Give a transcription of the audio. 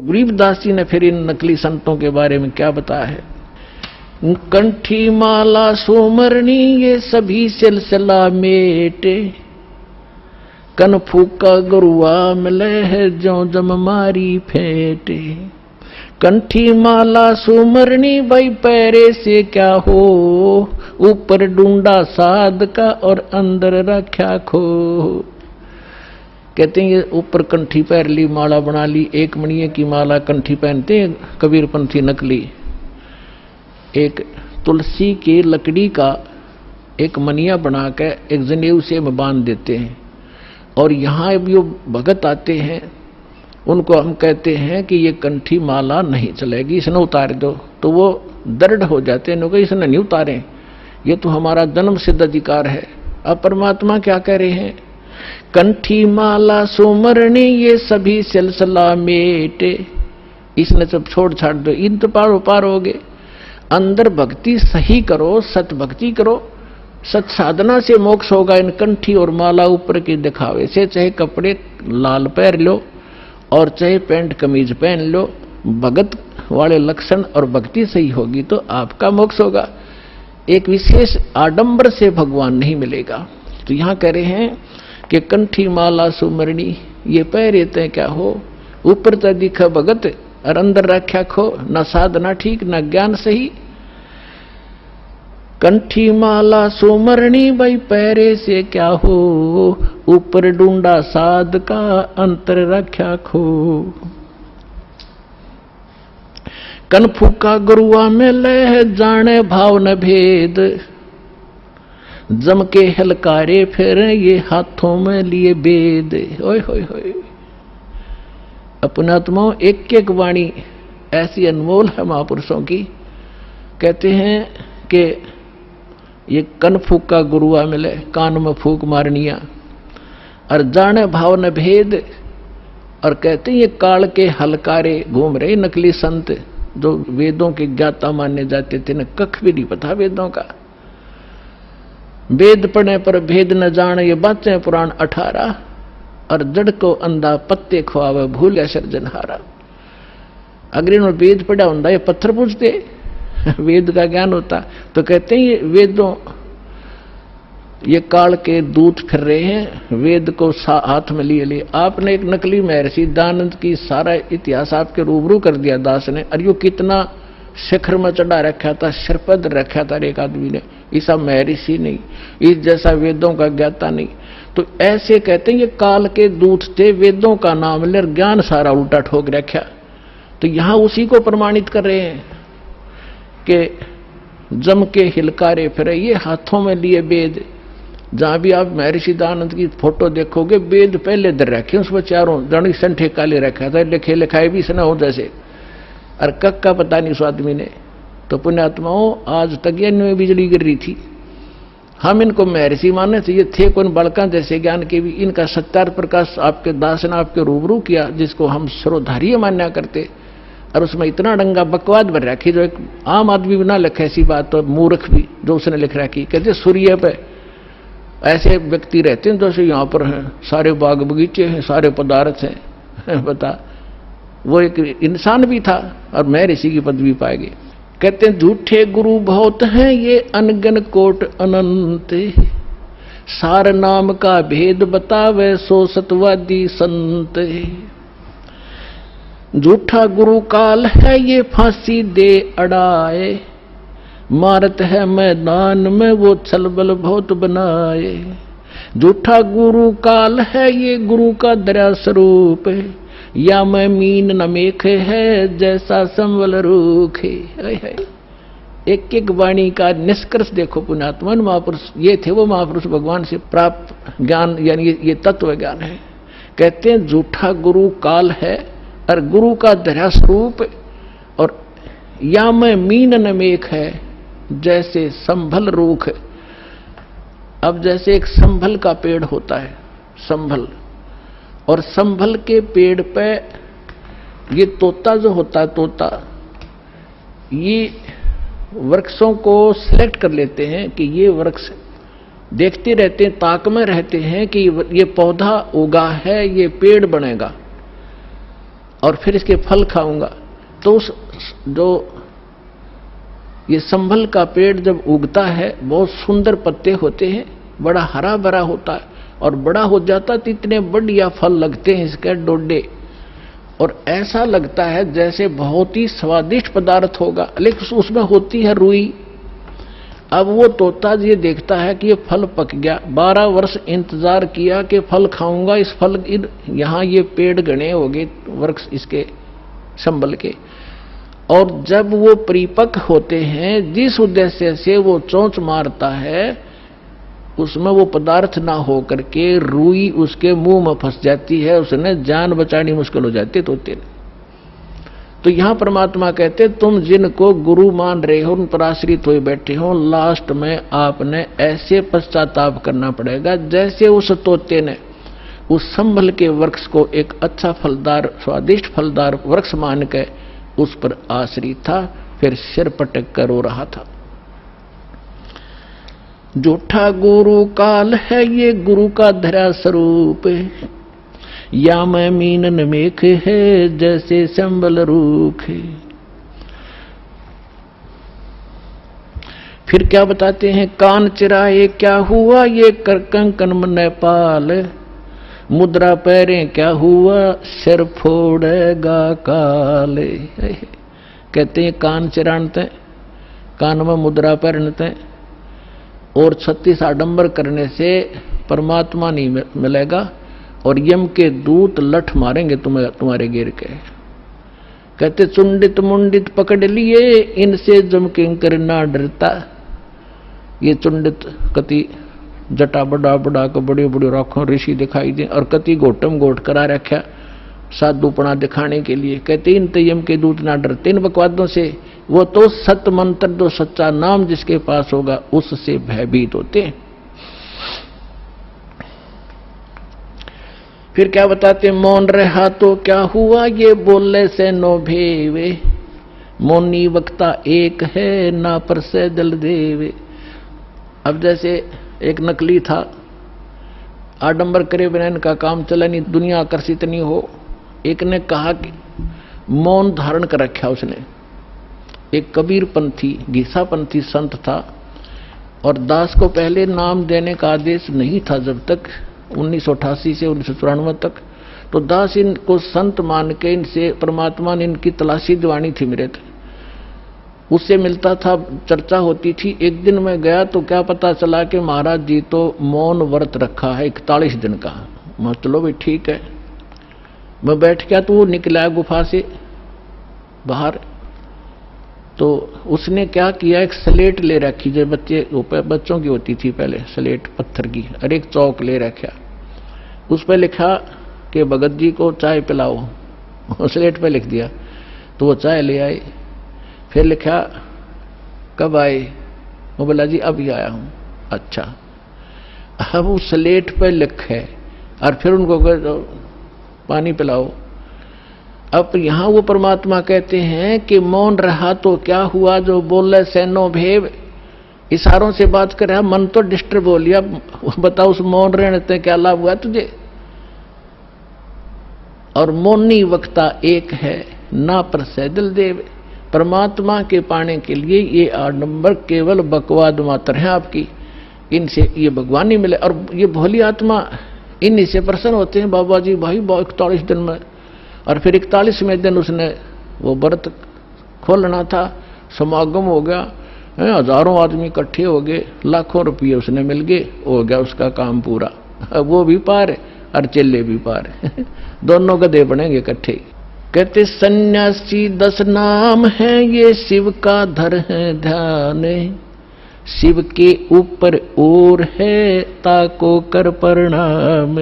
गरीबदास जी ने फिर इन नकली संतों के बारे में क्या बताया है। कंठी माला सुमरनी ये सभी सिलसिला मेटे, कन फूका गुरुआ मिले है जो जम मारी फेंटे। कंठी माला सुमरनी भाई पैरे से क्या हो, ऊपर ढूंढा साध का और अंदर रख्या खो। कहते हैं ये ऊपर कंठी पैर ली, माला बना ली, एक मणिये की माला कंठी पहनते हैं कबीरपंथी नकली। एक तुलसी की लकड़ी का एक मनिया बना कर एक जनेऊ से में बांध देते हैं, और यहाँ जो भगत आते हैं उनको हम कहते हैं कि ये कंठी माला नहीं चलेगी, इसने उतार दो। तो वो दृढ़ हो जाते हैं, इसने नहीं उतारे, ये तो हमारा जन्म सिद्ध अधिकार है। अब परमात्मा क्या कह रहे हैं, कंठी माला सुमरनी ये सभी सिलसिला मेटे, इसने सब छोड़ छाड़ दो, इन तो पार हो गए। अंदर भक्ति सही करो, सत भक्ति करो, सत साधना से मोक्ष होगा। इन कंठी और माला ऊपर के दिखावे से, चाहे कपड़े लाल पहन लो और चाहे पैंट कमीज पहन लो, भगत वाले लक्षण और भक्ति सही होगी तो आपका मोक्ष होगा। एक विशेष आडंबर से भगवान नहीं मिलेगा। तो यहां कह रहे हैं कि कंठी माला सुमरणी ये पैरे ते क्या हो, ऊपर तो दिखा भगत और अंदर रख्या खो, न साधना ठीक न ज्ञान सही। कंठी माला सुमरणी भाई पैरे से क्या हो, ऊपर ढूंढा साध का अंतर रख्या खो। कन फूका गुरुआ में लह जाने भाव न भेद, जम के हलकारे फिर ये हाथों में लिए बेद। ओए होए होए, अपनात्माओं एक एक वाणी ऐसी अनमोल है महापुरुषों की। कहते हैं कि ये कन फूका गुरुआ मिले, कान में फूक मारनिया, और जाने भाव न भेद। और कहते हैं ये काल के हलकारे घूम रहे नकली संत जो वेदों के ज्ञाता माने जाते थे, न कख भी नहीं पता वेदों का। वेद पढ़ने पर भेद न जाने ये बातें पुराण 18, और जड़ को अंधा पत्ते खुआवे भूल गया सर्जनहारा। अगर इन्होंने वेद पढ़ा होता ये पत्थर पूछते, वेद का ज्ञान होता। तो कहते हैं ये वेदों, ये काल के दूत फिर रहे हैं, वेद को हाथ में लिए लिए। आपने एक नकली महर्षि दानंद की सारा इतिहास आपके रूबरू कर दिया दास ने, और यो कितना शिखर में चढ़ा रखा था, सिरपद रखा था एक आदमी ने। ऐसा महर्षि नहीं, इस जैसा वेदों का ज्ञाता नहीं। तो ऐसे कहते हैं ये काल के दूत थे, वेदों का नाम ले ज्ञान सारा उल्टा ठोक रखा। तो यहां उसी को प्रमाणित कर रहे हैं कि जम के हिलकारे फिरे ये हाथों में लिए वेद। जहां भी आप महर्षि दानंद की फोटो देखोगे, वेद पहले दर रखे, उसमें चारों दणी संठे काले रखा था, लिखे लिखाए भी सना हो जैसे, और कक का पता नहीं उस आदमी ने। तो पुण्यात्माओं आज तक ये में बिजली गिर रही थी। हम इनको महर्षि माने थे, ये थे कौन बालका जैसे ज्ञान के भी। इनका सत्यार प्रकाश आपके दास ने आपके रूबरू किया, जिसको हम सर्वधार्य मान्या करते, और उसमें इतना डंगा बकवाद भर रखी जो एक आम आदमी भी ना लिखे ऐसी बात, तो मूर्ख भी जो उसने लिख रखी। कहते सूर्य पे ऐसे व्यक्ति रहते हैं जैसे यहाँ पर हैं, सारे बाग बगीचे हैं, सारे पदार्थ हैं। बता, वो एक इंसान भी था और मैं ऋषि की पदवी पाएगी। कहते हैं झूठे गुरु बहुत हैं ये अनगन कोट अनंत, सार नाम का भेद बतावे सो सतवादी संत। झूठा गुरु काल है ये फांसी दे अड़ाए, मारत है मैदान में वो छलबल बहुत बनाए। झूठा गुरु काल है ये गुरु का दया स्वरूप, या मैं मीन न मेखे है जैसा संवल रूख है। एक एक वाणी का निष्कर्ष देखो पुण्यात्मा। महापुरुष ये थे, वो महापुरुष भगवान से प्राप्त ज्ञान, यानी ये तत्व ज्ञान है। कहते हैं झूठा गुरु काल है और गुरु का दया स्वरूप, और या मैं मीन न मेख है जैसे संभल रूख। अब जैसे एक संभल का पेड़ होता है, संभल, और संभल के पेड़ पे ये तोता जो होता है, तोता ये वृक्षों को सिलेक्ट कर लेते हैं कि ये वृक्ष देखते रहते हैं, ताक में रहते हैं कि ये पौधा उगा है, ये पेड़ बनेगा। और फिर इसके फल खाऊंगा। तो उस जो ये संभल का पेड़ जब उगता है बहुत सुंदर पत्ते होते हैं, बड़ा हरा भरा होता है और बड़ा हो जाता तो इतने बढ़िया फल लगते हैं इसके डोडे, और ऐसा लगता है जैसे बहुत ही स्वादिष्ट पदार्थ होगा, लेकिन उसमें होती है रुई। अब वो तोता ये देखता है कि ये फल पक गया, 12 वर्ष इंतजार किया कि फल खाऊंगा, इस फल यहाँ ये पेड़ घने हो गए वृक्ष इसके संभल के, और जब वो परिपक्व होते हैं जिस उद्देश्य से वो चोंच मारता है उसमें वो पदार्थ ना हो करके रुई उसके मुंह में फंस जाती है, उसने जान बचानी मुश्किल हो जाती है तोते ने। तो यहां परमात्मा कहते तुम जिनको गुरु मान रहे हो, उन पर आश्रित हुए बैठे हो, लास्ट में आपने ऐसे पश्चाताप करना पड़ेगा जैसे उस तोते ने उस संभल के वृक्ष को एक अच्छा फलदार स्वादिष्ट फलदार वृक्ष मान के उस पर आश्रित था, फिर सिर पटक कर रो रहा था। झूठा गुरु काल है ये गुरु का धरा स्वरूप, या मैं मीनन मेख है जैसे संबल रूख। फिर क्या बताते हैं, कान चिराए क्या हुआ ये कर कंकन मन पाल, मुद्रा पैरे क्या हुआ सिर फोड़ेगा काल। कहते हैं कान चिरानते, कान में मुद्रा पहनते और 36 आडंबर करने से परमात्मा नहीं मिलेगा, और यम के दूत लठ मारेंगे तुम्हें तुम्हारे गिर के। कहते चुंडित मुंडित पकड़ लिए इनसे जम किंकर ना डरता। ये चुंडित कति जटा बड़ा बड़ा को बड़ी बड़ी राखों ऋषि दिखाई दे, और कति गोटम गोट करा रखा साधुपना दिखाने के लिए। कहते इन यम के दूत ना डरते इन बकवादों से, वो तो सत मंत्र जो सच्चा नाम जिसके पास होगा उससे भयभीत होते हैं। फिर क्या बताते, मौन रहा तो क्या हुआ ये बोले से नो भेवे, मौनी वक्ता एक है ना पर से जल देवे। अब जैसे एक नकली था, आडंबर करे बिना इनका काम चला नहीं, दुनिया आकर्षित नहीं हो। एक ने कहा कि मौन धारण कर रखा उसने, एक कबीर पंथी घीसा पंथी संत था, और दास को पहले नाम देने का आदेश नहीं था जब तक 1988 से 1994 तक। तो दास इनको संत मान के इनसे परमात्मा ने इनकी तलाशी दिवानी थी मेरे तक, उससे मिलता था, चर्चा होती थी। एक दिन मैं गया तो क्या पता चला कि महाराज जी तो मौन व्रत रखा है 41 दिन का। मैं चलो भाई ठीक है, मैं बैठ गया तो वो निकला गुफा से बाहर। तो उसने क्या किया, एक स्लेट ले रखी जो बच्चों की होती थी पहले, स्लेट पत्थर की, और एक चौक ले रखा, उस पर लिखा कि भगत जी को चाय पिलाओ। स्लेट पे लिख दिया, तो वो चाय ले आए। फिर लिखा कब आए, वो बोला जी अभी आया हूं। अच्छा, अब उस स्लेट पे लिखे और फिर उनको पानी पिलाओ। अब यहां वो परमात्मा कहते हैं कि मौन रहा तो क्या हुआ जो बोले से नो भेव, इशारों से बात कर रहा, मन तो डिस्टर्ब हो लिया। बताओ उस मौन रहने से क्या लाभ हुआ तुझे। और मौनी वक्ता एक है ना पर सैदल देव, परमात्मा के पाने के लिए ये आडंबर केवल बकवाद मात्र है आपकी, इनसे ये भगवान नहीं मिले। और ये भोली आत्मा इन्हीं से प्रसन्न होते हैं, बाबा जी भाई 41 दिन में। और फिर 41वें दिन उसने वो व्रत खोलना था, समागम हो गया, हजारों आदमी इकट्ठे हो गए, लाखों रुपये उसने मिल गए, हो गया उसका काम पूरा। वो भी पार और चेले भी पार। दोनों गधे बनेंगे इकट्ठे। कहते सन्यासी 10 नाम है ये शिव का धर है ध्यान, शिव के ऊपर और है ताको कर प्रणाम।